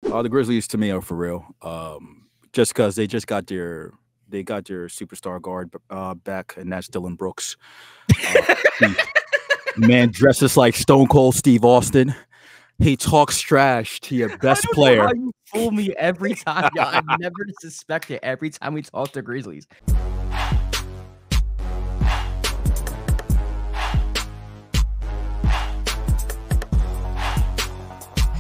The Grizzlies to me are for real. Just because they got their superstar guard back, and that's Dylan Brooks. He, man dresses like Stone Cold Steve Austin. He talks trash to your I best don't know how player. you fool me every time. Yo, I never suspect it every time we talk to Grizzlies.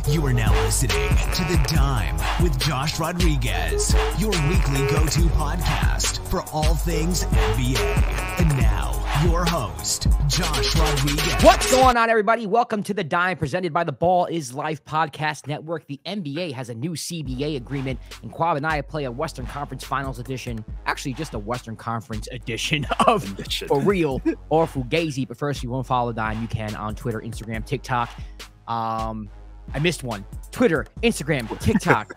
You are now listening to The Dime with Josh Rodriguez, your weekly go-to podcast for all things NBA. And now, your host, Josh Rodriguez. What's going on, everybody? Welcome to The Dime, presented by the Ball is Life Podcast Network. The NBA has a new CBA agreement, and Kwab and I play a Western Conference Finals edition. Actually, just a Western Conference edition of For Real or Fugazi. But first, if you want to follow The Dime, you can on Twitter, Instagram, TikTok. I missed one. Twitter, Instagram, TikTok.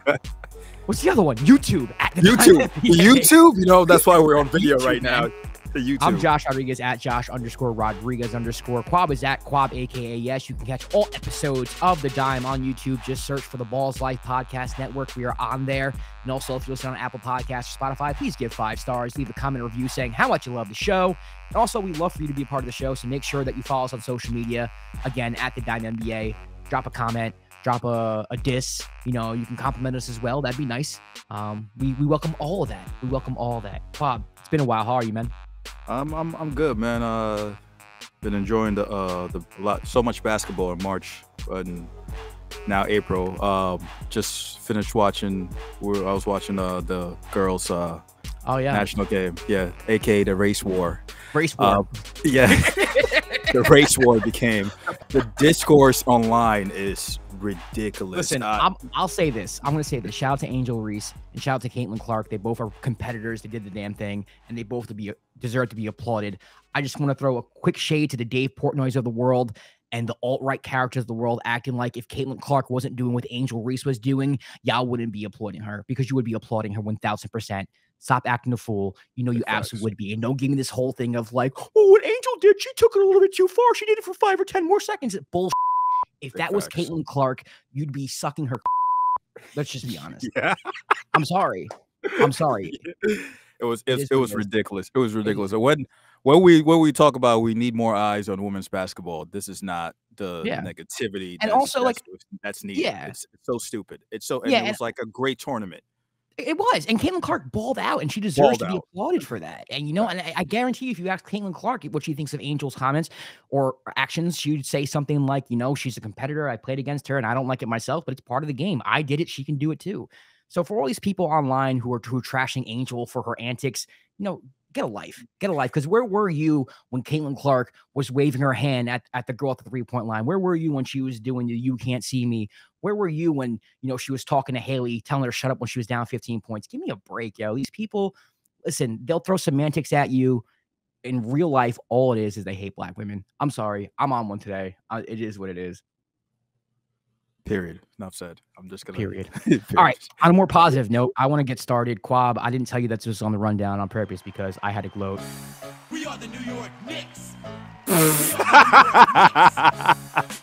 What's the other one? YouTube. At the YouTube. You know, that's why we're on video right now. The YouTube. I'm Josh Rodriguez at Josh_Rodriguez_. Kwab is at Kwab, aka Yes. You can catch all episodes of The Dime on YouTube. Just search for the Balls Life Podcast Network. We are on there. And also, if you listen on Apple Podcasts or Spotify, please give 5 stars. Leave a comment or review saying how much you love the show. And also, we'd love for you to be a part of the show. So make sure that you follow us on social media. Again, at The Dime NBA. Drop a comment, drop a diss. You know, you can compliment us as well. That'd be nice. We welcome all of that. We welcome all of that. Kwab, it's been a while. How are you, man? I'm good, man. Been enjoying so much basketball in March and now April. Just finished watching. I was watching the girls' national game. Yeah, aka the race war. Race war. Yeah. The race war became. The discourse online is ridiculous. Listen, I'll say this. I'm going to say this. Shout out to Angel Reese and shout out to Caitlin Clark. They both are competitors. They did the damn thing, and they both deserve to be applauded. I just want to throw a quick shade to the Dave Portnoys of the world and the alt-right characters of the world acting like if Caitlin Clark wasn't doing what Angel Reese was doing, y'all wouldn't be applauding her because you would be applauding her 1,000%. Stop acting a fool. You know you absolutely would be. And don't give me this whole thing of like, oh, what Angel did, she took it a little bit too far. She did it for 5 or 10 more seconds. Bullshit. If that was Caitlin Clark, you'd be sucking her. Let's just be honest. Yeah. I'm sorry. It was ridiculous. It was ridiculous. When we talk about we need more eyes on women's basketball, this is not the negativity. And also that's needed. Yeah. It's so stupid. It was like a great tournament. It was. And Caitlin Clark balled out, and she deserves to be applauded for that. And, you know, and I guarantee you, if you ask Caitlin Clark what she thinks of Angel's comments or actions, she would say something like, you know, she's a competitor. I played against her, and I don't like it myself, but it's part of the game. I did it. She can do it, too. So for all these people online who are trashing Angel for her antics, you know, get a life. Because where were you when Caitlin Clark was waving her hand at the girl at the 3-point line? Where were you when she was doing the "you can't see me"? Where were you when, you know, she was talking to Haley, telling her to shut up when she was down 15 points? Give me a break, yo. These people, listen, they'll throw semantics at you. In real life, all it is they hate black women. I'm sorry. I'm on one today. It is what it is. Period. Enough said. I'm just going to. Period. All right. On a more positive note, I want to get started. Kwab, I didn't tell you that's just on the rundown on purpose because I had to gloat. We are the New York Knicks.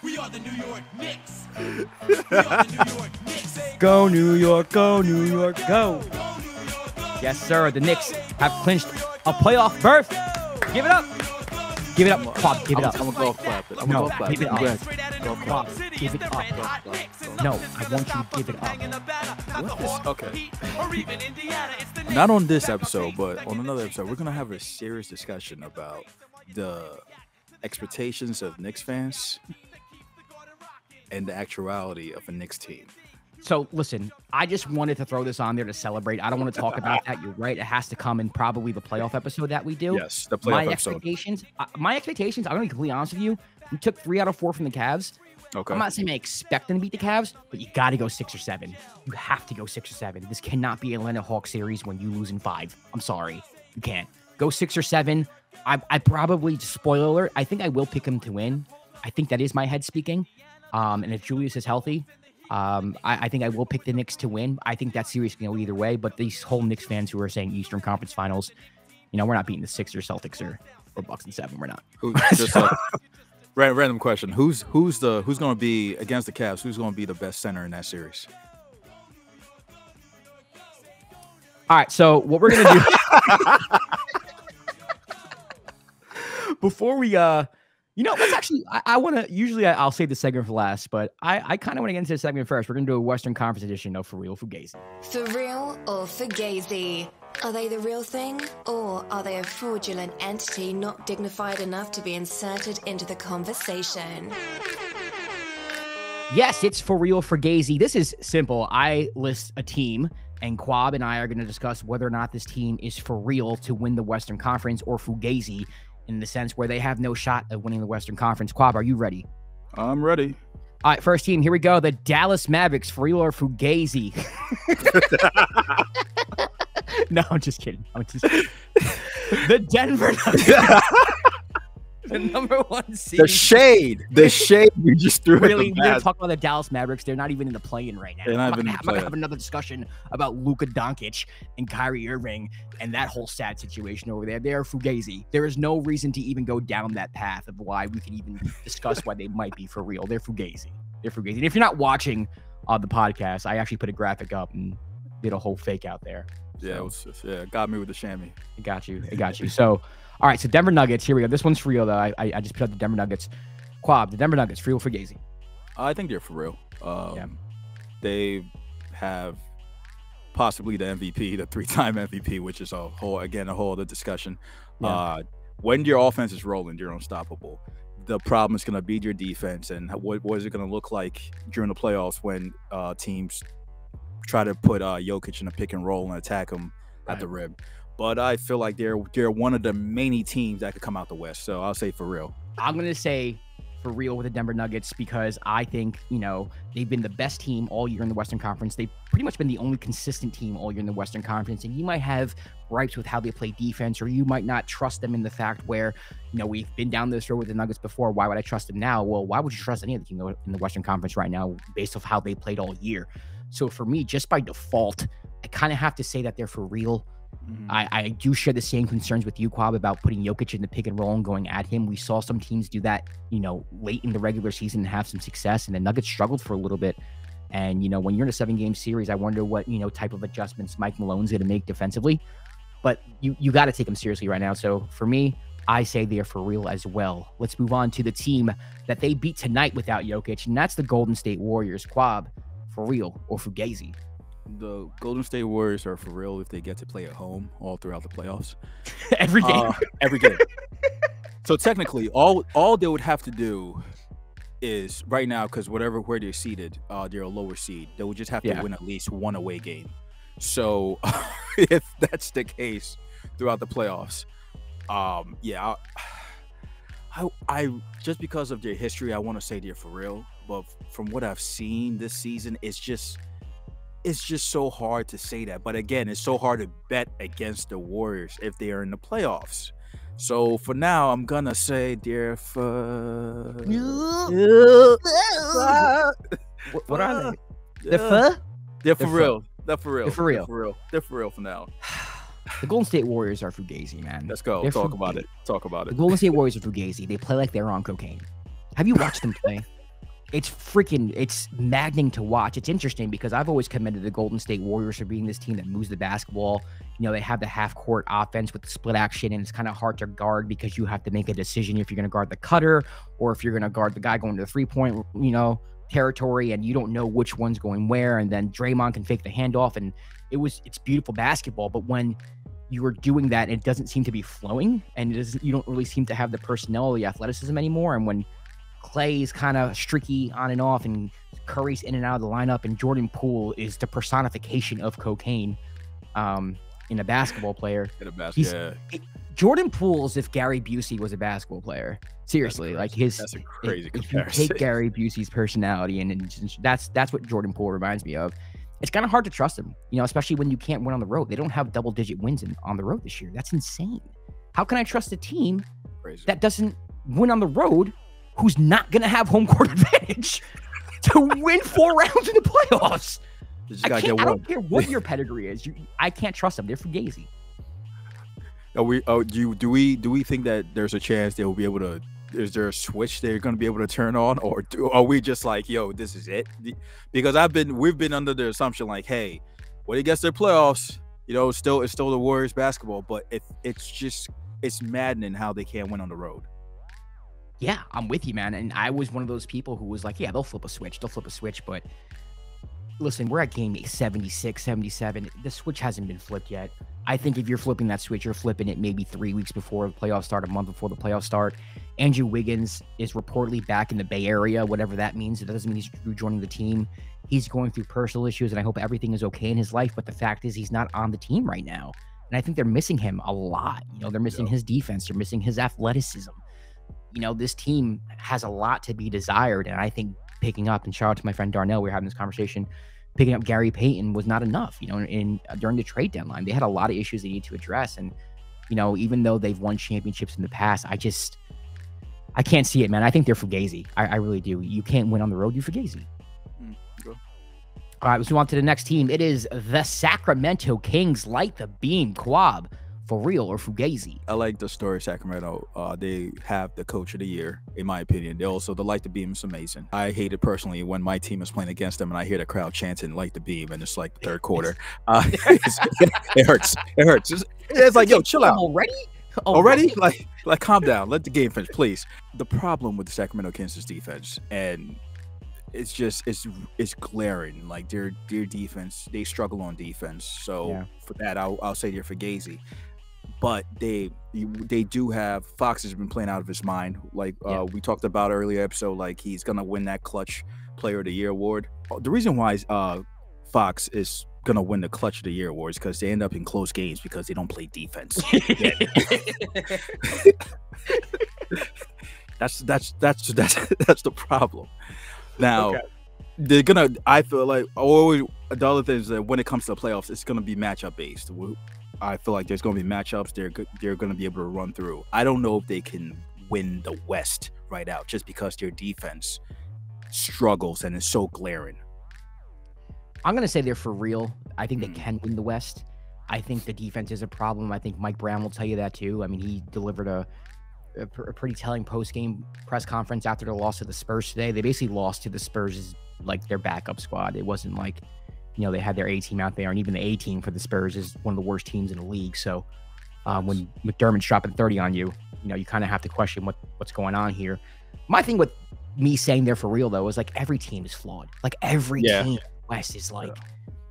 We are the New York Knicks. We are the New York Knicks. Go, New York, go, New York, go. Yes, sir. The Knicks have clinched a playoff berth. Give it up. Give it up, Kwab. Give it up. I'm going to go clap it. No, give it up. Kwab, give it up. No, I want you to give it up. Okay. Not on this episode, but on another episode, we're going to have a serious discussion about the expectations of Knicks fans and the actuality of a Knicks team. So, listen, I just wanted to throw this on there to celebrate. I don't want to talk about that. You're right. It has to come in probably the playoff episode that we do. Yes, the playoff episode. My expectations, I'm going to be completely honest with you. We took 3 out of 4 from the Cavs. Okay. I'm not saying I expect them to beat the Cavs, but you got to go 6 or 7. You have to go 6 or 7. This cannot be Atlanta Hawks series when you lose in 5. I'm sorry. You can't. Go 6 or 7. I probably, spoiler alert, I think I will pick them to win. I think that is my head speaking. And if Julius is healthy, I think I will pick the Knicks to win. I think that series can go either way, but these whole Knicks fans who are saying Eastern Conference Finals, you know, we're not beating the Sixers, Celtics, or Bucks in 7. We're not. Random question: Who's going to be against the Cavs? Who's going to be the best center in that series? All right, so what we're gonna do before we let's actually I want to usually I'll save the segment for last, but I kind of want to get into the segment first. We're gonna do a Western Conference edition of For Real Fugazi. For real or Fugazi? Are they the real thing, or are they a fraudulent entity not dignified enough to be inserted into the conversation? Yes, it's For Real Fugazi. This is simple. I list a team, and Kwab and I are going to discuss whether or not this team is for real to win the Western Conference or Fugazi in the sense where they have no shot of winning the Western Conference. Kwab, are you ready? I'm ready. All right, first team, here we go. The Dallas Mavericks, For Real or Fugazi? No, I'm just kidding. The Denver Nuggets. The number 1 seed. The shade you just threw. Really, we're gonna talk about the Dallas Mavericks. They're not even in the play-in right now. I'm not gonna have another discussion about Luka Doncic and Kyrie Irving and that whole sad situation over there. They are Fugazi. There is no reason to even go down that path of why we can even discuss why they might be for real. They're Fugazi. They're Fugazi. And if you're not watching the podcast, I actually put a graphic up and did a whole fake out there. Yeah, it got me with the chamois. It got you. So, all right. So Denver Nuggets. Here we go. This one's for real though. I just put up the Denver Nuggets. Kwab, the Denver Nuggets, for real, Fugazi. I think they're for real. They have possibly the MVP, the 3-time MVP, which is a whole other discussion. Yeah. When your offense is rolling, you're unstoppable. The problem is going to be your defense, and what is it going to look like during the playoffs when teams try to put Jokic in a pick and roll and attack him at the rim. But I feel like they're one of the many teams that could come out the West. So I'll say for real. I'm going to say for real with the Denver Nuggets because I think, they've been the best team all year in the Western Conference. They've pretty much been the only consistent team all year in the Western Conference. And you might have gripes with how they play defense, or you might not trust them in the fact where, we've been down this road with the Nuggets before. Why would I trust them now? Well, why would you trust any other team in the Western Conference right now based off how they played all year? So for me, just by default, I kind of have to say that they're for real. Mm-hmm. I do share the same concerns with you, Kwab, about putting Jokic in the pick and roll and going at him. We saw some teams do that, late in the regular season and have some success, and the Nuggets struggled for a little bit. And, when you're in a 7-game series, I wonder what, type of adjustments Mike Malone's going to make defensively. But you got to take them seriously right now. So for me, I say they're for real as well. Let's move on to the team that they beat tonight without Jokic, and that's the Golden State Warriors. Kwab, for real or Fugazi? The Golden State Warriors are for real if they get to play at home all throughout the playoffs. Every game. Every game. So technically, all they would have to do is right now, because where they're seeded, they're a lower seed. They would just have to win at least one away game. So if that's the case throughout the playoffs, I just because of their history, I want to say they're for real. But from what I've seen this season, it's just so hard to say that. But again, it's so hard to bet against the Warriors if they are in the playoffs. So for now, I'm gonna say they're for. What are they? They're for real. They're for real. They're for real. They're for real for now. The Golden State Warriors are Fugazi, man. Let's go. Talk about it. The Golden State Warriors are Fugazi. They play like they're on cocaine. Have you watched them play? It's maddening to watch. It's interesting because I've always commended the Golden State Warriors for being this team that moves the basketball. They have the half-court offense with the split action, and it's kind of hard to guard because you have to make a decision if you're going to guard the cutter or if you're going to guard the guy going to the three-point, territory, and you don't know which one's going where. And then Draymond can fake the handoff, and it's beautiful basketball. But when you are doing that, it doesn't seem to be flowing, and you don't really seem to have the personnel, the athleticism anymore. And when Clay's kind of streaky on and off, and Curry's in and out of the lineup, and Jordan Poole is the personification of cocaine in a basketball player. Jordan Poole's if Gary Busey was a basketball player. Seriously, that's a crazy comparison. You take Gary Busey's personality, and that's what Jordan Poole reminds me of. It's kind of hard to trust him, especially when you can't win on the road. They don't have double-digit wins on the road this year. That's insane. How can I trust a team that doesn't win on the road, who's not going to have home court advantage, to win 4 rounds in the playoffs? I don't care what your pedigree is. I can't trust them. They're Fugazi. Do we think that there's a chance they will be able to? Is there a switch they're going to be able to turn on, or are we just like, yo, this is it? Because we've been under the assumption like, hey, when it gets to the playoffs, You know, it's still the Warriors basketball, but it's maddening how they can't win on the road. Yeah, I'm with you, man. And I was one of those people who was like, yeah, they'll flip a switch. But listen, we're at game 76, 77. The switch hasn't been flipped yet. I think if you're flipping that switch, you're flipping it maybe 3 weeks before the playoffs start, a month before the playoffs start. Andrew Wiggins is reportedly back in the Bay Area, whatever that means. It doesn't mean he's rejoining the team. He's going through personal issues, and I hope everything is okay in his life. But the fact is, he's not on the team right now. And I think they're missing him a lot. You know, they're missing his defense. They're missing his athleticism. You know, this team has a lot to be desired. And I think picking up, and shout out to my friend Darnell, we were having this conversation, picking up Gary Payton was not enough, you know, during the trade deadline. They had a lot of issues they need to address. And, you know, even though they've won championships in the past, I can't see it, man. I think they're Fugazi. I really do. You can't win on the road, you Fugazi. All right, let's move on to the next team. It is the Sacramento Kings. Light the beam, Kwab. For real or Fugazi? I like the story of Sacramento. They have the coach of the year, in my opinion. They also, the Light the Beam is amazing. I hate it personally when my team is playing against them and I hear the crowd chanting Light the Beam and it's like the third quarter. It hurts. It hurts. It's like, yo, chill out. Already? Like, calm down. Let the game finish, please. The problem with the Sacramento Kings is defense, and it's just it's glaring. Like their defense, they struggle on defense. So for that, I'll say they're Fugazi. But they do have, Fox has been playing out of his mind. Like we talked about earlier episode, like he's gonna win that Clutch Player of the Year award. The reason why Fox is gonna win the Clutch of the Year award is because they end up in close games because they don't play defense. That's the problem. Now they're gonna. I feel like always the other thing is that when it comes to the playoffs, it's gonna be matchup based. I feel like there's going to be matchups they're going to be able to run through. I don't know if they can win the West right out just because their defense struggles and is so glaring. I'm going to say they're for real. I think they can win the West. I think the defense is a problem. I think Mike Brown will tell you that too. I mean, he delivered a pretty telling post-game press conference after the loss to the Spurs today. They basically lost to the Spurs like their backup squad. It wasn't like, you know, they had their A team out there, and even the A team for the Spurs is one of the worst teams in the league. So when McDermott's dropping 30 on you, you know, you kind of have to question what's going on here. My thing with me saying they're for real, though, is like every team is flawed. Like every team West is like,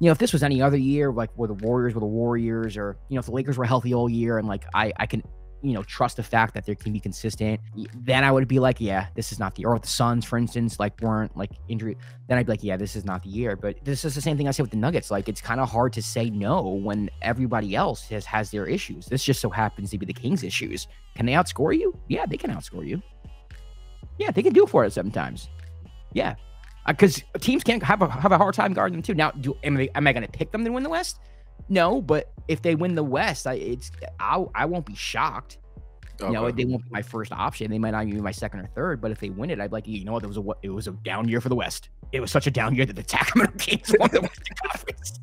you know, if this was any other year, like where the Warriors were the Warriors, or, you know, if the Lakers were healthy all year, and like I can, you know, trust the fact that they can be consistent, then I would be like, yeah, this is not the, or if the Suns, for instance, like weren't like injury, then I'd be like, yeah, this is not the year. But this is the same thing I said with the Nuggets. Like, it's kind of hard to say no when everybody else has their issues. This just so happens to be the Kings' issues. Can they outscore you? Yeah, they can outscore you. Yeah, they can do it for us sometimes. Yeah, because teams can't have a hard time guarding them too. Now, am I going to pick them to win the West? No, but if they win the West, I won't be shocked. You know, they won't be my first option. They might not even be my second or third. But if they win it, I'd be like, you know what? It was a down year for the West. It was such a down year that the Sacramento Kings won the Western Conference.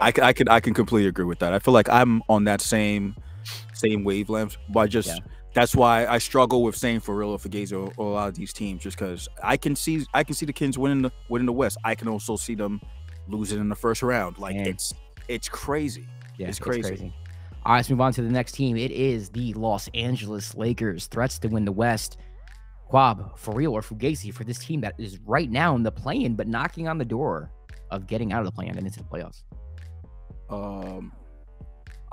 I can completely agree with that. I feel like I'm on that same wavelength. But that's why I struggle with saying for real or Fugazi or a lot of these teams, just because I can see the Kings winning the West. I can also see them losing in the first round. Like it's crazy. Yeah, it's crazy. All right, let's move on to the next team. It is the Los Angeles Lakers. Threats to win the West. Kwab, for real or Fugazi for this team that is right now in the play-in, but knocking on the door of getting out of the play-in and into the playoffs?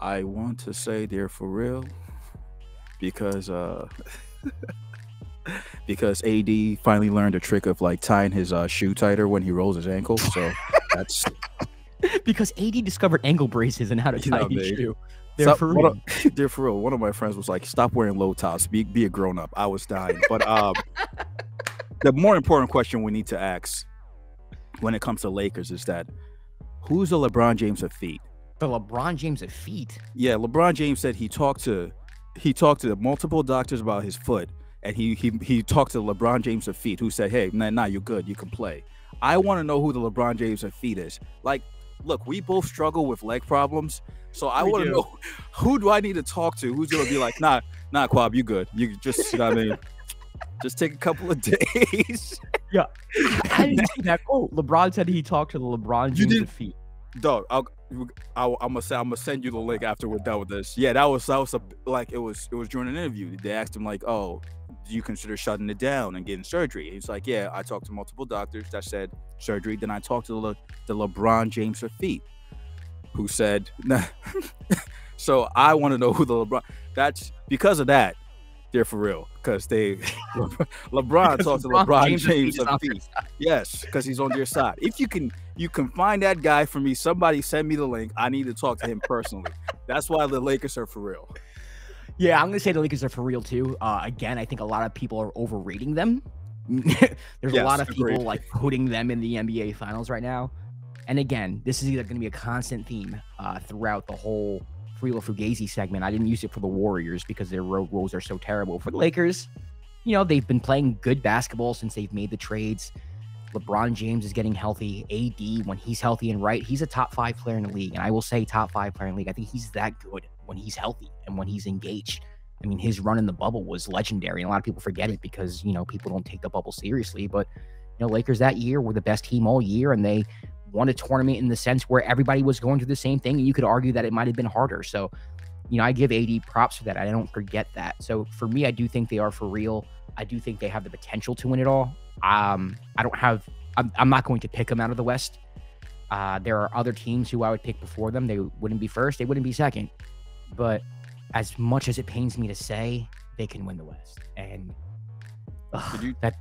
I want to say they're for real because because AD finally learned a trick of like tying his shoe tighter when he rolls his ankle. So that's because AD discovered ankle braces and how to tie his shoe. They're for real. They're for real. One of my friends was like, "Stop wearing low tops. Be a grown up." I was dying. But the more important question we need to ask when it comes to Lakers is that who's the LeBron James of feet? The LeBron James of feet? Yeah, LeBron James said he talked to multiple doctors about his foot, and he talked to LeBron James of feet, who said, "Hey, nah, you're good. You can play." I want to know who the LeBron James of feet is. Like, look, we both struggle with leg problems. So I want to know, who do I need to talk to? Who's going to be like, nah, Kwab, you good. You just, you know what I mean? Just take a couple of days. Yeah. I didn't see that quote. LeBron said he talked to the LeBron James of feet. Dog, I'm gonna send you the link after we're done with this. Yeah, that was like it was during an interview. They asked him like, "Oh, do you consider shutting it down and getting surgery?" He's like, "Yeah, I talked to multiple doctors that said surgery. Then I talked to the LeBron James for feet, who said." Nah. So I want to know who the LeBron. That's because of that. They're for real because they LeBron talked to LeBron James for feet. Yes, because he's on their side. If you can find that guy for me. Somebody send me the link. I need to talk to him personally. That's why the Lakers are for real. Yeah, I'm gonna say the Lakers are for real too. Again, I think a lot of people are overrating them. There's a lot of people like putting them in the NBA Finals right now. And again, this is either going to be a constant theme throughout the whole Frilo Fugazi segment. I didn't use it for the Warriors because their road woes are so terrible. For the Lakers, they've been playing good basketball since they've made the trades. LeBron James is getting healthy. AD, when he's healthy and right, he's a top 5 player in the league. And I will say top 5 player in the league. I think he's that good when he's healthy and when he's engaged. I mean, his run in the bubble was legendary. And a lot of people forget it because, people don't take the bubble seriously. But, Lakers that year were the best team all year. And they won a tournament in the sense where everybody was going through the same thing. And you could argue that it might have been harder. So, I give AD props for that. I don't forget that. So for me, I do think they are for real. I do think they have the potential to win it all. I'm not going to pick them out of the West. There are other teams who I would pick before them. They wouldn't be first. They wouldn't be second. But as much as it pains me to say, they can win the West. And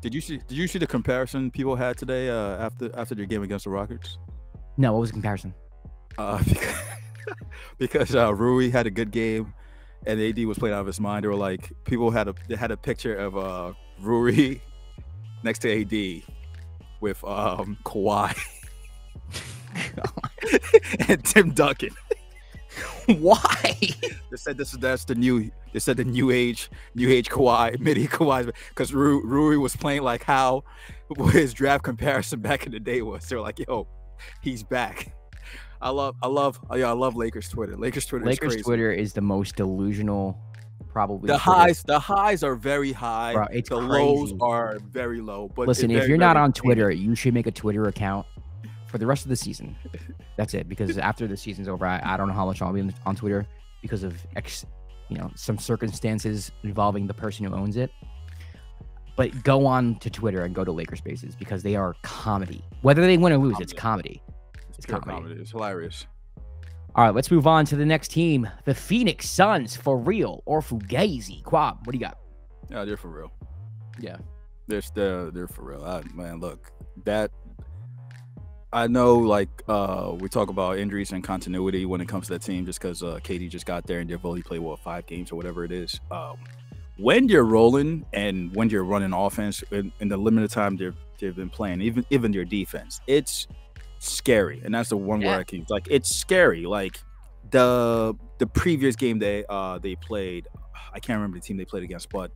did you see the comparison people had today after their game against the Rockets? No, what was the comparison? Because Rui had a good game and AD was playing out of his mind. They were like, people had a picture of Rui next to AD with Kawhi and Tim Duncan. Why? They said that's the new age Kawhi, midi Kawhi, because Rui was playing like how his draft comparison back in the day was. They're like, yo, he's back. I love Lakers Twitter. Lakers Twitter is crazy. Twitter is the most delusional, probably. The highs are very high. Bro, it's the crazy. Lows are very low. But listen, if you're not on Twitter, you should make a Twitter account for the rest of the season. That's it. Because after the season's over, I don't know how much I'll be on Twitter because of some circumstances involving the person who owns it. But go on to Twitter and go to Lakers Spaces because they are comedy. Whether they win or lose, it's comedy. It's comedy. It's hilarious. All right, let's move on to the next team. The Phoenix Suns, for real or Fugazi? Kwab, what do you got? Yeah, they're for real. Yeah. They're for real. Man, look, that I know, like, we talk about injuries and continuity when it comes to that team just because KD just got there and they've only played, 5 games or whatever it is. When you're rolling and when you're running offense in the limited time they've been playing, even their defense, it's scary. And that's the one word I keep, like, it's scary. Like, the previous game they played, I can't remember the team they played against, but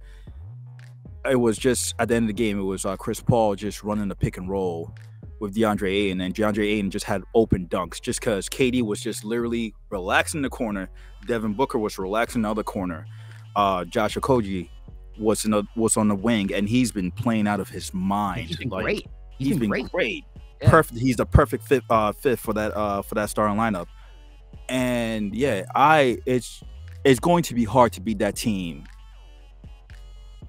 it was just, at the end of the game, it was Chris Paul just running the pick and roll with DeAndre Ayton, and DeAndre Ayton just had open dunks just because KD was just literally relaxing in the corner. Devin Booker was relaxing in the other corner. Josh Okogie was on the wing, and he's been playing out of his mind. He's been great. He's been great. Yeah. Perfect. He's the perfect fit for that starting lineup. And yeah, it's going to be hard to beat that team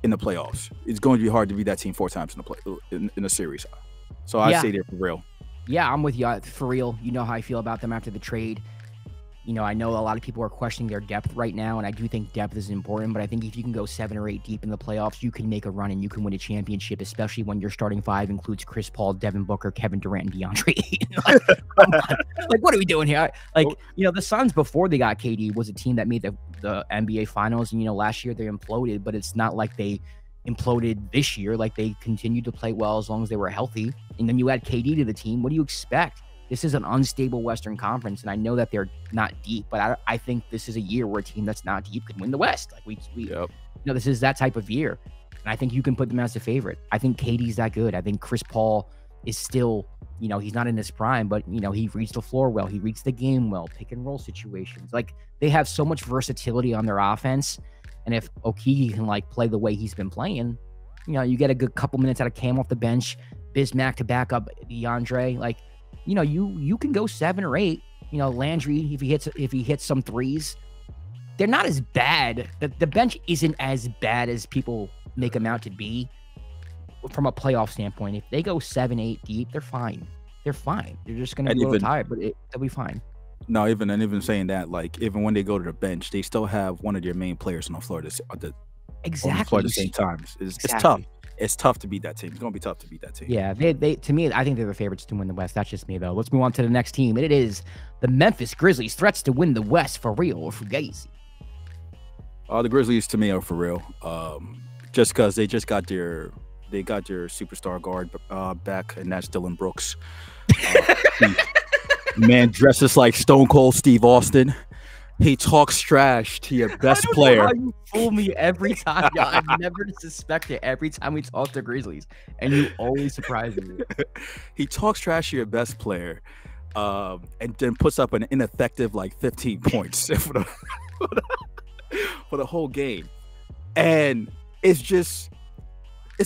in the playoffs. It's going to be hard to beat that team 4 times in the series. So I say they're for real. Yeah, I'm with you. For real. You know how I feel about them after the trade. I know a lot of people are questioning their depth right now, and I do think depth is important, but I think if you can go 7 or 8 deep in the playoffs, you can make a run and you can win a championship, especially when your starting 5 includes Chris Paul, Devin Booker, Kevin Durant, and DeAndre Ayton. Like, what are we doing here? Like, the Suns before they got KD was a team that made the NBA Finals, and, last year they imploded, but it's not like they imploded this year. Like, they continued to play well as long as they were healthy, and then you add KD to the team. What do you expect? This is an unstable Western Conference, and I know that they're not deep, but I think this is a year where a team that's not deep could win the West. Like this is that type of year, and I think you can put them as a favorite. I think KD's that good. I think Chris Paul is still, he's not in his prime, but he reads the floor well, he reads the game well, pick and roll situations. Like, they have so much versatility on their offense, and if Okogie can play the way he's been playing, you get a good couple minutes out of Cam off the bench, Bismack to back up DeAndre, you can go 7 or 8 Landry, if he hits some threes, they're not as bad. The bench isn't as bad as people make them out to be from a playoff standpoint. If they go 7-8 deep, they're fine. They're fine. They're just going to be a little tired, but they'll be fine. No, even saying that, like, even when they go to the bench, they still have one of their main players on the floor exactly at the same time. It's tough. It's tough to beat that team. It's going to be tough to beat that team. Yeah, they to me, I think they're the favorites to win the West. That's just me, though. Let's move on to the next team. And it is the Memphis Grizzlies, threats to win the West for real or Fugazi. The Grizzlies, to me, are for real. Just because they got their superstar guard back, and that's Dylan Brooks. Man dresses like Stone Cold Steve Austin. He talks trash to your best player. How you fool me every time. I never suspect it every time we talk to Grizzlies, and you always surprise me. He talks trash to your best player, and then puts up an ineffective 15 points for the whole game, and it's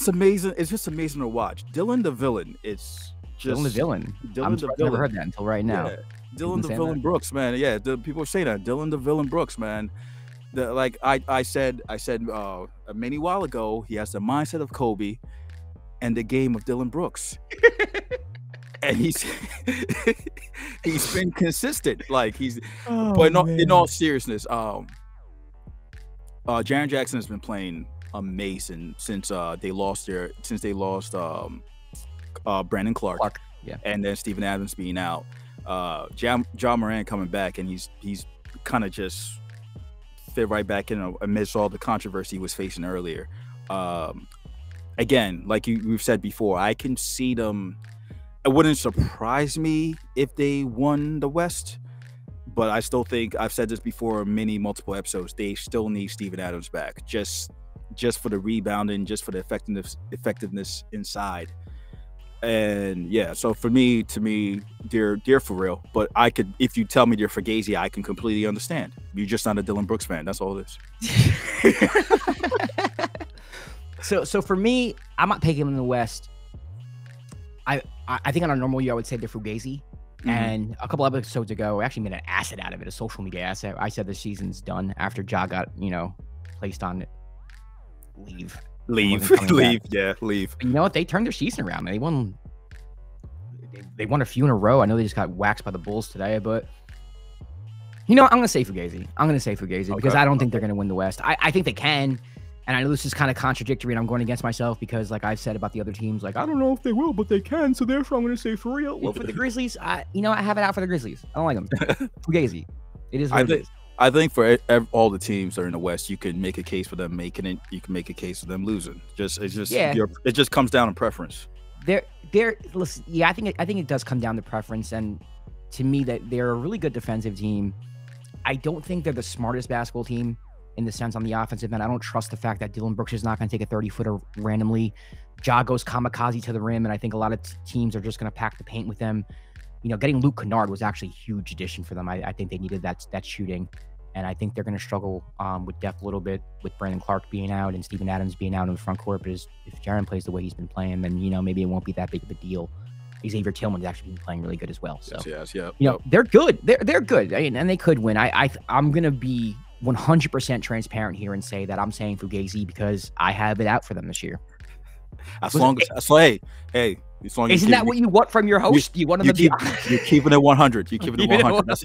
amazing. It's just amazing to watch. Dylan the Villain. Dylan the Villain. I've never heard that until right now. Yeah. Dylan the Villain Brooks, man. Yeah, people are saying that. Dylan the Villain Brooks, man. I said a mini while ago, he has the mindset of Kobe and the game of Dylan Brooks. And he's been consistent. In all seriousness, Jaren Jackson has been playing amazing since they lost Brandon Clark. Yeah. And then Steven Adams being out. Ja Morant coming back, and he's kind of just fit right back in amidst all the controversy he was facing earlier. Again, like we've said before, I can see them. It wouldn't surprise me if they won the West, but I still think, I've said this before in multiple episodes, they still need Steven Adams back, just for the rebounding, just for the effectiveness inside. And yeah, so to me, they're for real. But if you tell me they're Fugazi, I can completely understand. You're just not a Dylan Brooks fan. That's all it is. So for me, I'm not taking them in the West. I think on a normal year, I would say they're Fugazi. Mm-hmm. And a couple episodes ago, I actually made an asset out of it, a social media asset. I said the season's done after Ja got, placed on leave. Leave. Yeah, leave. But you know what? They turned their season around. They won a few in a row. I know they just got waxed by the Bulls today, but I'm going to say Fugazi. Because I don't think they're going to win the West. I think they can. And I know this is kind of contradictory, and I'm going against myself because, like I've said about the other teams, I don't know if they will, but they can. So therefore, I'm going to say for real. Well, for the Grizzlies, I have it out for the Grizzlies. I don't like them. Fugazi. It is what it is. I think for all the teams that are in the West, you can make a case for them making it. You can make a case for them losing. It just comes down to preference. Listen, yeah, I think it does come down to preference, and to me, that they're a really good defensive team. I don't think they're the smartest basketball team in the sense on the offensive end. I don't trust the fact that Dylan Brooks is not going to take a 30-footer randomly. Ja goes kamikaze to the rim, and I think a lot of teams are just going to pack the paint with them. Getting Luke Kennard was actually a huge addition for them. I think they needed that shooting, and I think they're going to struggle with depth a little bit with Brandon Clark being out and Steven Adams being out in the front court. But if Jaren plays the way he's been playing, then maybe it won't be that big of a deal. Xavier Tillman's actually been playing really good as well. So yes. They're good. They're good, and they could win. I'm going to be 100% transparent here and say that I'm saying Fugazi because I have it out for them this year. Isn't that what you want from your host? You want them to be. You're keeping it 100. You're keeping it 100.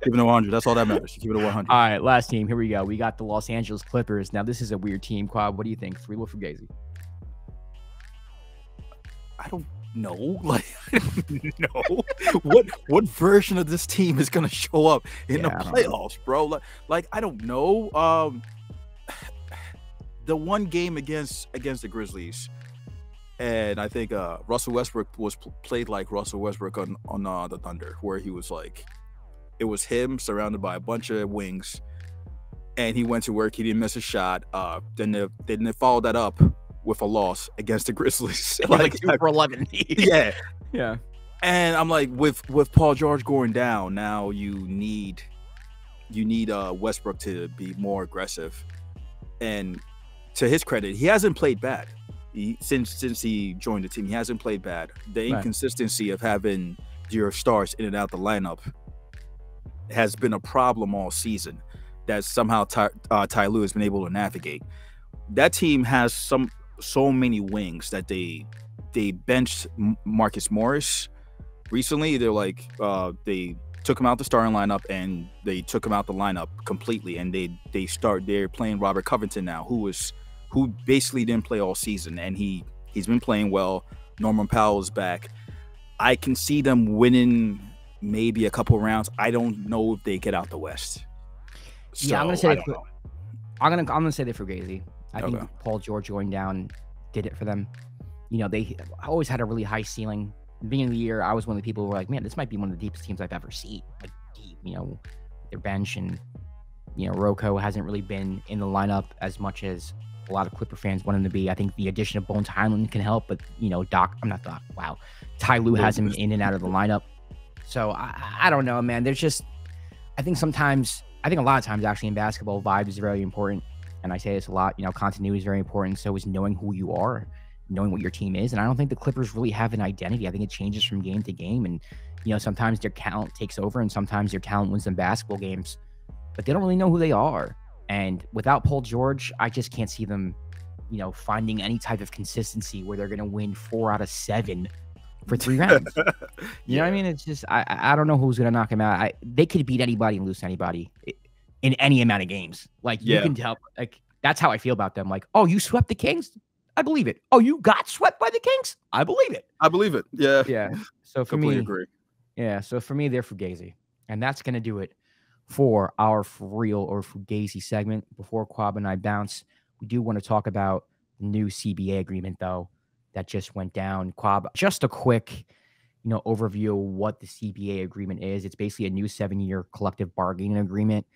Keeping it 100. That's all that matters. You're keeping it 100. All right, last team. Here we go. We got the Los Angeles Clippers. Now this is a weird team. Kwab, what do you think? For real or Fugazi? I don't know. What version of this team is going to show up in the playoffs, bro? I don't know. The one game against the Grizzlies. And I think Russell Westbrook was played like Russell Westbrook on the Thunder, where he was it was him surrounded by a bunch of wings, and he went to work. He didn't miss a shot. Then they followed that up with a loss against the Grizzlies, 2 for 11. yeah. And I'm like, with Paul George going down, now you need Westbrook to be more aggressive. And to his credit, he hasn't played bad. Since he joined the team, he hasn't played bad. The inconsistency of having your stars in and out the lineup has been a problem all season that somehow Ty Lue has been able to navigate. That team has so many wings that they benched Marcus Morris recently. They're like they took him out the starting lineup and they took him out the lineup completely, and they're playing Robert Covington now, who basically didn't play all season, and he's been playing well. Norman Powell is back. I can see them winning maybe a couple rounds. I don't know if they get out the West. So, yeah, I'm gonna say I'm gonna say they're Fugazi. I think Paul George going down did it for them. You know, they always had a really high ceiling. At the beginning of the year, I was one of the people who were like, man, this might be one of the deepest teams I've ever seen. Like deep, you know, their bench, and you know, Rocco hasn't really been in the lineup as much as a lot of Clipper fans want him to be. I think the addition of Bones Highland can help, but you know, Ty Lue has him in and out of the lineup. So I don't know, man. There's just, I think a lot of times actually in basketball, vibe is very important. And I say this a lot, you know, continuity is very important. So is knowing who you are, knowing what your team is. And I don't think the Clippers really have an identity. I think it changes from game to game. And, you know, sometimes their talent takes over and sometimes their talent wins them basketball games, but they don't really know who they are. And without Paul George, I just can't see them, you know, finding any type of consistency where they're going to win 4 out of 7 for 3 rounds. You know what I mean? It's just, I don't know who's going to knock him out. They could beat anybody and lose to anybody in any amount of games. Like, you can tell, like, that's how I feel about them. Like, oh, you swept the Kings? I believe it. Oh, you got swept by the Kings? I believe it. I believe it. Yeah. Yeah. So for me, agree. Yeah. So for me, they're Fugazi. And that's going to do it for our For Real or Fugazi segment. Before Kwab and I bounce, we do want to talk about the new CBA agreement, though, that just went down. Kwab, just a quick, you know, overview of what the CBA agreement is. It's basically a new 7-year collective bargaining agreement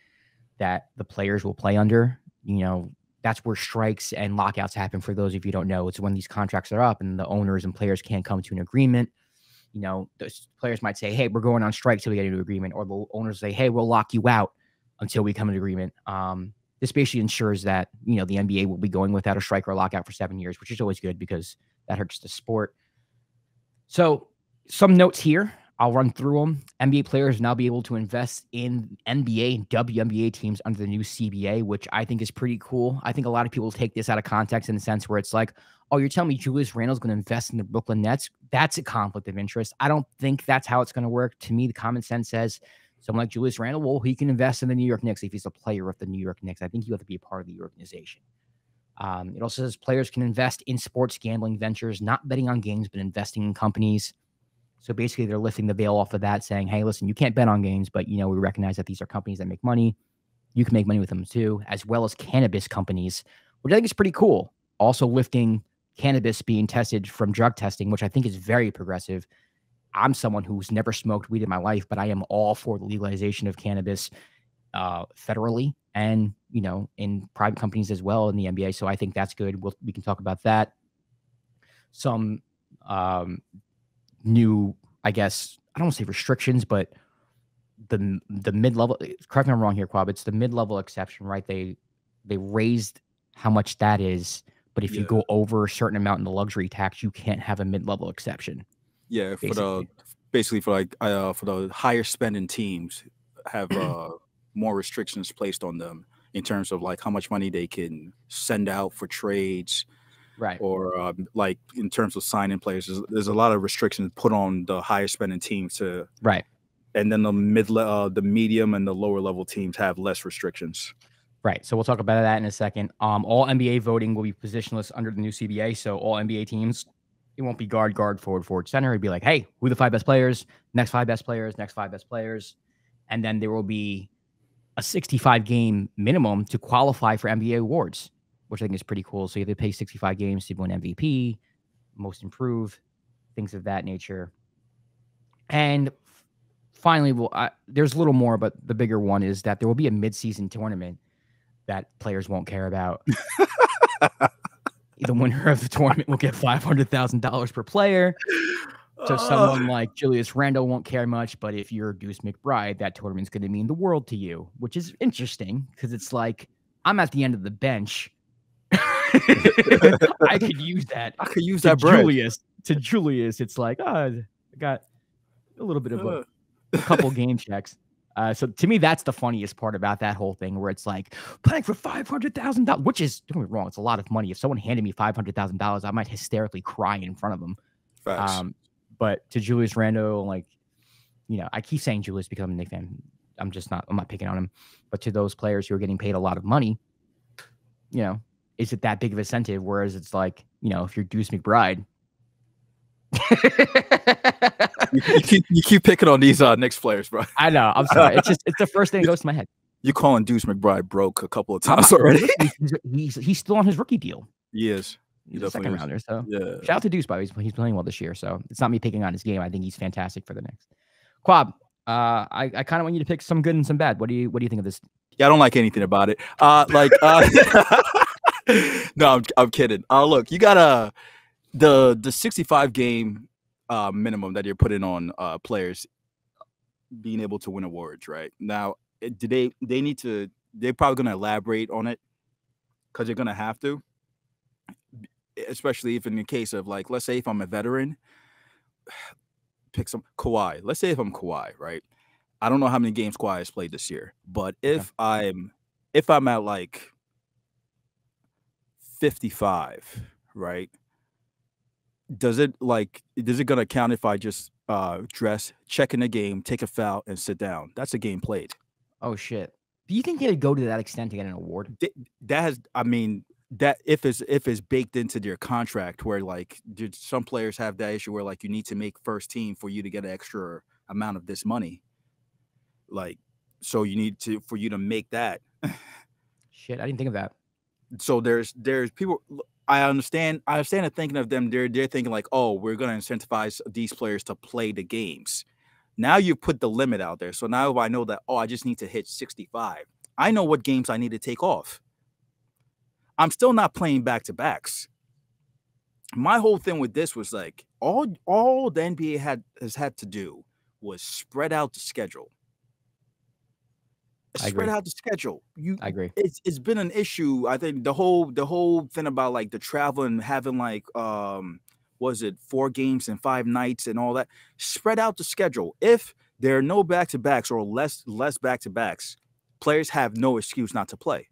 that the players will play under. You know, that's where strikes and lockouts happen. For those of you who don't know, it's when these contracts are up and the owners and players can't come to an agreement. You know, those players might say, hey, we're going on strike till we get into an agreement. Or the owners say, hey, we'll lock you out until we come to an agreement. This basically ensures that, you know, the NBA will be going without a strike or a lockout for 7 years, which is always good because that hurts the sport. So some notes here. I'll run through them. NBA players will now be able to invest in NBA and WNBA teams under the new CBA, which I think is pretty cool. I think a lot of people take this out of context in the sense where it's like, oh, you're telling me Julius Randle's going to invest in the Brooklyn Nets? That's a conflict of interest. I don't think that's how it's going to work. To me, the common sense says someone like Julius Randle, well, he can invest in the New York Knicks if he's a player of the New York Knicks. I think you have to be a part of the organization. It also says players can invest in sports gambling ventures, not betting on games, but investing in companies. So basically, they're lifting the veil off of that, saying, hey, listen, you can't bet on games, but, you know, we recognize that these are companies that make money. You can make money with them too, as well as cannabis companies, which I think is pretty cool. Also lifting cannabis being tested from drug testing, which I think is very progressive. I'm someone who's never smoked weed in my life, but I am all for the legalization of cannabis federally and, you know, in private companies as well in the NBA. So I think that's good. We can talk about that. Some new, I guess, I don't want to say restrictions, but the mid-level, correct me if I'm wrong here, Kwab, it's the mid-level exception, right? They raised how much that is, but if you go over a certain amount in the luxury tax, you can't have a mid-level exception. Yeah, for the higher spending teams have more restrictions placed on them in terms of like how much money they can send out for trades. Right. Or like in terms of signing players, there's a lot of restrictions put on the higher spending teams to right. And then the medium and the lower level teams have less restrictions. Right. So we'll talk about that in a second. All NBA voting will be positionless under the new CBA. So all NBA teams, it won't be guard, forward, center. It'd be like, hey, who are the 5 best players? Next 5 best players. Next 5 best players. And then there will be a 65 game minimum to qualify for NBA awards, which I think is pretty cool. So you have to play 65 games to win MVP, most improved, things of that nature. And finally, there's a little more, but the bigger one is that there will be a mid-season tournament that players won't care about. The winner of the tournament will get $500,000 per player. So someone like Julius Randle won't care much, but if you're Deuce McBride, that tournament's going to mean the world to you, which is interesting because it's like, I'm at the end of the bench. I could use that. I could use that bread. Julius, it's like, I got a little bit of a couple game checks. So to me, that's the funniest part about that whole thing, where it's like playing for $500,000, which is, don't get me wrong, it's a lot of money. If someone handed me $500,000, I might hysterically cry in front of them. Facts. But to Julius Randle, like, I keep saying Julius because I'm a Knicks fan. I'm not picking on him. But to those players who are getting paid a lot of money, is it that big of an incentive? Whereas it's like, if you're Deuce McBride. you keep picking on these Knicks players, bro. I know. I'm sorry. It's the first thing that goes to my head. You calling Deuce McBride broke a couple of times already. He's still on his rookie deal. He is. He's a second rounder. So yeah. Shout out to Deuce, by the way. He's playing well this year. So it's not me picking on his game. I think he's fantastic for the Knicks. Kwab, I kind of want you to pick some good and some bad. What do you think of this? Yeah, I don't like anything about it. No, I'm kidding. Look, you got the 65 game minimum that you're putting on players being able to win awards right now. They're probably going to elaborate on it because they're going to have to, especially if in the case of, like, let's say if I'm a veteran, pick some Kawhi. Let's say if I'm Kawhi, right? I don't know how many games Kawhi has played this year, but if I'm at like 55, right? Does it gonna count if I just dress, check in the game, take a foul, and sit down? That's a game played. Oh shit! Do you think they would go to that extent to get an award? That if it's baked into their contract, where like some players have that issue where like you need to make first team for you to get an extra amount of this money. Like, so you need for you to make that. Shit, I didn't think of that. So there's people. I understand it, thinking of them. They're thinking like, oh, we're gonna incentivize these players to play the games. Now you put the limit out there. So now I know that, I just need to hit 65. I know what games I need to take off. I'm still not playing back-to-backs. My whole thing with this was like all the NBA has had to do was spread out the schedule. I agree. I agree. It's been an issue. I think the whole thing about like the travel and having like was it 4 games and 5 nights and all that. Spread out the schedule. If there are no back-to-backs or less back-to-backs, players have no excuse not to play.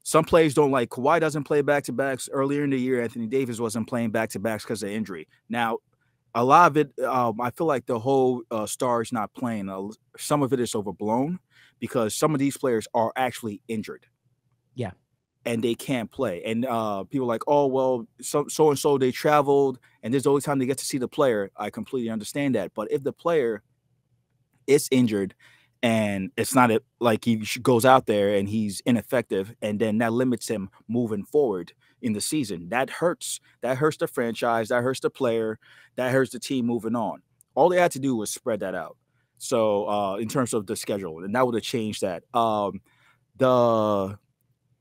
Some players don't, like Kawhi doesn't play back-to-backs. Earlier in the year, Anthony Davis wasn't playing back-to-backs because of injury. Now, a lot of it, I feel like the whole stars not playing, some of it is overblown because some of these players are actually injured. Yeah. And they can't play. And people are like, oh, well, so-and-so, they traveled, and there's the only time they get to see the player. I completely understand that. But if the player is injured, and it's not like he goes out there and he's ineffective, and then that limits him moving forward in the season. That hurts. That hurts the franchise. That hurts the player. That hurts the team moving on. All they had to do was spread that out. So in terms of the schedule, and that would have changed that.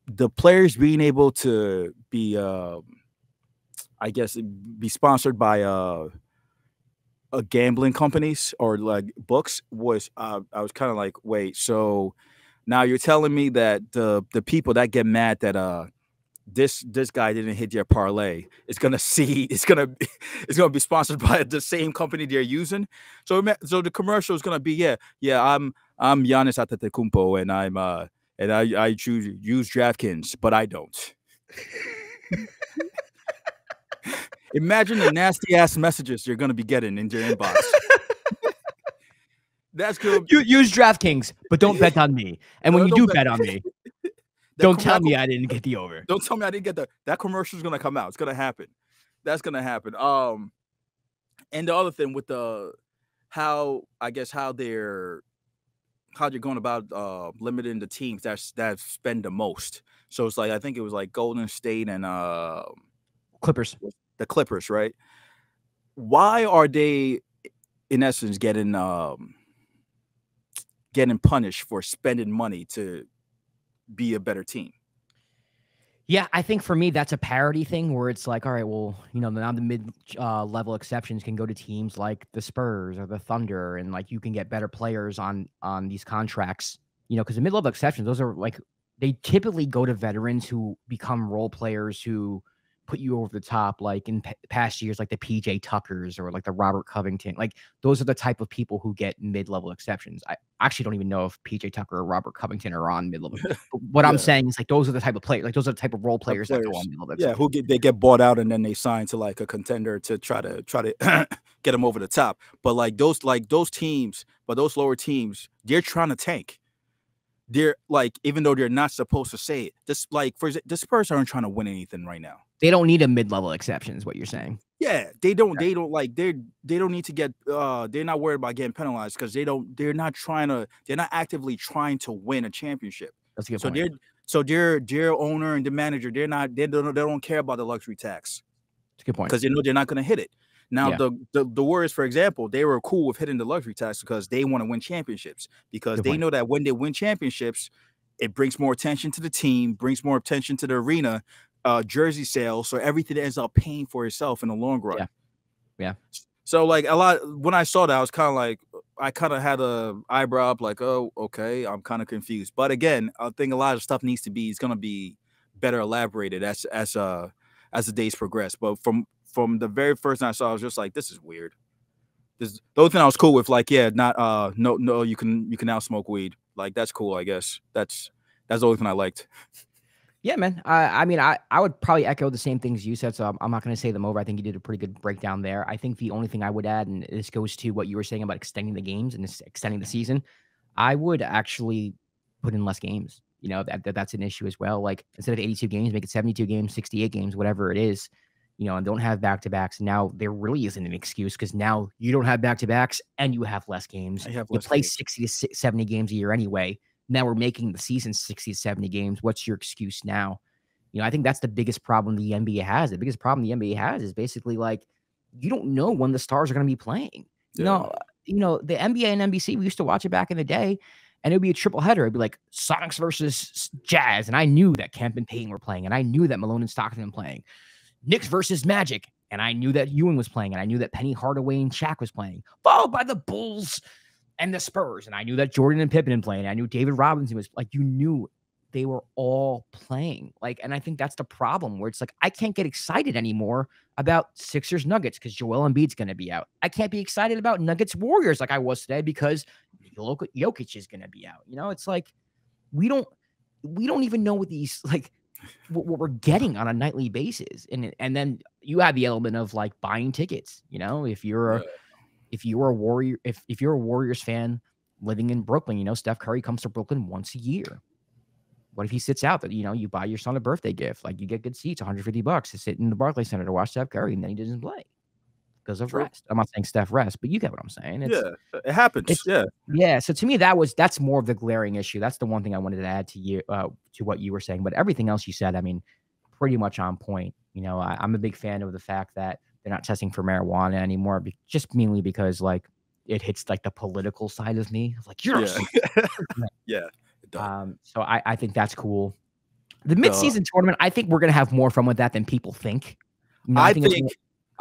The players being able to be, I guess, be sponsored by gambling companies or like books was I was kind of like, wait, so now you're telling me that the people that get mad that this guy didn't hit your parlay is gonna be sponsored by the same company they're using. So the commercial is gonna be I'm Giannis Antetokounmpo and I use DraftKings, but I don't. Imagine the nasty ass messages you're gonna be getting in your inbox. That's good. You use DraftKings, but don't bet on me. And when you do bet on me, don't tell me I didn't get the over. Don't tell me I didn't get that commercial is gonna come out. It's gonna happen. That's gonna happen. And the other thing with how they're going about limiting the teams that spend the most. So it's like I think it was like Golden State and Clippers. The Clippers, right? Why are they, in essence, getting punished for spending money to be a better team? Yeah, I think for me that's a parity thing where it's like, all right, well, now the mid level exceptions can go to teams like the Spurs or the Thunder, and like you can get better players on these contracts. Because the mid level exceptions, those are like they typically go to veterans who become role players who put you over the top, like in past years, like the PJ Tuckers or like the Robert Covington. Like those are the type of people who get mid-level exceptions. I actually don't even know if PJ Tucker or Robert Covington are on mid-level. But what I'm saying is like those are the type of players, like those are the type of role players that go on mid-level exceptions. Yeah, they get bought out and then they sign to like a contender to try to get them over the top. But those teams, but those lower teams, they're trying to tank. They're like, even though they're not supposed to say it, just like the Spurs aren't trying to win anything right now. They don't need a mid-level exception, is what you're saying. Yeah, they don't need to get they're not worried about getting penalized because they're not actively trying to win a championship. That's a good point. So their owner and the manager, they don't care about the luxury tax. That's a good point. Because they know they're not going to hit it. Now, the Warriors, for example, they were cool with hitting the luxury tax because they want to win championships. Because they know that when they win championships, it brings more attention to the team, brings more attention to the arena, jersey sales. So everything ends up paying for itself in the long run. Yeah. So like a lot, when I saw that, I was kind of like, I kind of had a eyebrow up, like, oh, okay, I'm kind of confused. But again, I think a lot of stuff is going to be better elaborated as the days progress. But from the very first time I saw, I was just like, this is weird. The only thing I was cool with, like, no, you can now smoke weed. Like, that's cool, I guess. That's the only thing I liked. Yeah, man. I mean, I would probably echo the same things you said, so I'm not going to say them over. I think you did a pretty good breakdown there. I think the only thing I would add, and this goes to what you were saying about extending the games and extending the season, I would actually put in less games. You know, that's an issue as well. Like, instead of 82 games, make it 72 games, 68 games, whatever it is, you know, and don't have back-to-backs. Now, there really isn't an excuse because now you don't have back-to-backs and you have less games. You play 60 to 70 games a year anyway. Now we're making the season 60 to 70 games. What's your excuse now? You know, I think that's the biggest problem the NBA has. The biggest problem the NBA has is basically like, you don't know when the stars are going to be playing. Yeah. You know, the NBA and NBC, we used to watch it back in the day, and it would be a triple header. It'd be like Sonics versus Jazz. And I knew that Kemp and Payton were playing, and I knew that Malone and Stockton were playing. Knicks versus Magic. And I knew that Ewing was playing, and I knew that Penny Hardaway and Shaq was playing, followed by the Bulls and the Spurs. And I knew that Jordan and Pippen were playing. I knew David Robinson was like, you knew they were all playing. Like, and I think that's the problem where it's like, I can't get excited anymore about Sixers Nuggets because Joel Embiid's going to be out. I can't be excited about Nuggets Warriors like I was today because Jokic is going to be out. You know, it's like, we don't even know what these, like, what we're getting on a nightly basis. And then you have the element of like buying tickets. You know, if you're a Warriors fan living in Brooklyn, you know, Steph Curry comes to Brooklyn once a year. What if he sits out that, you know, you buy your son a birthday gift, like you get good seats, $150 to sit in the Barclays Center to watch Steph Curry, and then he doesn't play because of rest. I'm not saying Steph rest, but you get what I'm saying. It happens. Yeah. So to me, that's more of the glaring issue. That's the one thing I wanted to add to you, to what you were saying, but everything else you said, I mean, pretty much on point. You know, I'm a big fan of the fact that they're not testing for marijuana anymore, just mainly because like it hits like the political side of me. Like, you're yeah. So I think that's cool. The midseason tournament, I think we're gonna have more fun with that than people think. You know,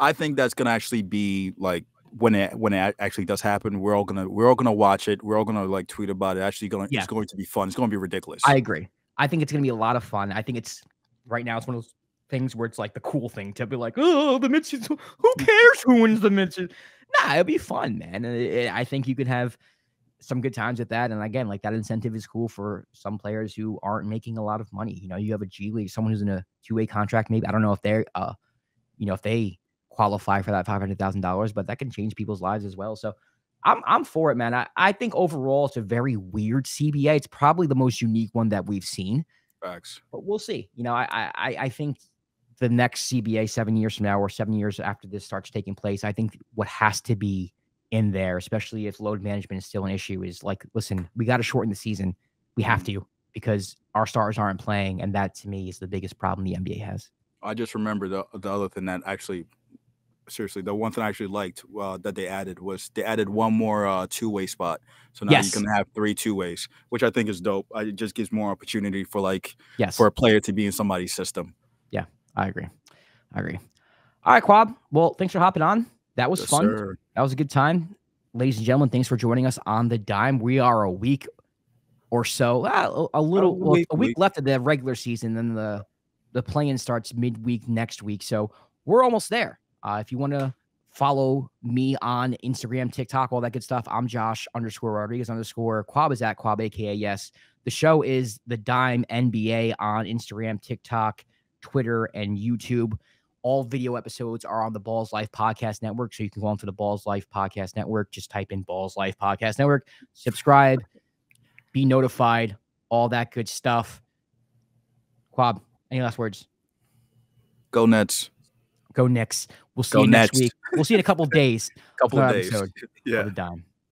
I think that's gonna actually be like when it actually does happen. We're all gonna watch it. We're all gonna like tweet about it. It's going to be fun. It's gonna be ridiculous. I agree. I think it's gonna be a lot of fun. I think it's right now. It's one of those things where it's like the cool thing to be like, oh, the midseason. Who cares who wins the midseason? Nah, it'll be fun, man. I think you could have some good times with that. And again, like that incentive is cool for some players who aren't making a lot of money. You know, you have a G League, someone who's in a 2-way contract, maybe. I don't know if they're, if they qualify for that $500,000, but that can change people's lives as well. So I'm for it, man. I think overall it's a very weird CBA. It's probably the most unique one that we've seen. Facts. But we'll see. You know, I think the next CBA 7 years from now or 7 years after this starts taking place, I think what has to be in there, especially if load management is still an issue, is like, listen, we got to shorten the season. We have to, because our stars aren't playing. And that to me is the biggest problem the NBA has. I just remember the other thing that actually, seriously, the one thing I actually liked that they added was they added one more 2-way spot. So now you can have 3 2-ways, which I think is dope. It just gives more opportunity for for a player to be in somebody's system. Yeah, I agree. All right, Kwab. Well, thanks for hopping on. That was fun. Sir. That was a good time. Ladies and gentlemen, thanks for joining us on The Dime. We are a week or so, a week left of the regular season. Then the the play-in starts midweek next week. So we're almost there. If you want to follow me on Instagram, TikTok, all that good stuff, I'm Josh_Rodriguez_. Kwab is at Kwab, aka yes. The show is The Dime NBA on Instagram, TikTok, Twitter, and YouTube. All video episodes are on the Balls Life Podcast Network. So you can go onto the Balls Life Podcast Network. Just type in Balls Life Podcast Network. Subscribe. Be notified. All that good stuff. Kwab, any last words? Go Nets. Go Knicks. We'll see you next week. We'll see you in a couple of days. Couple of days. Yeah. The Dime.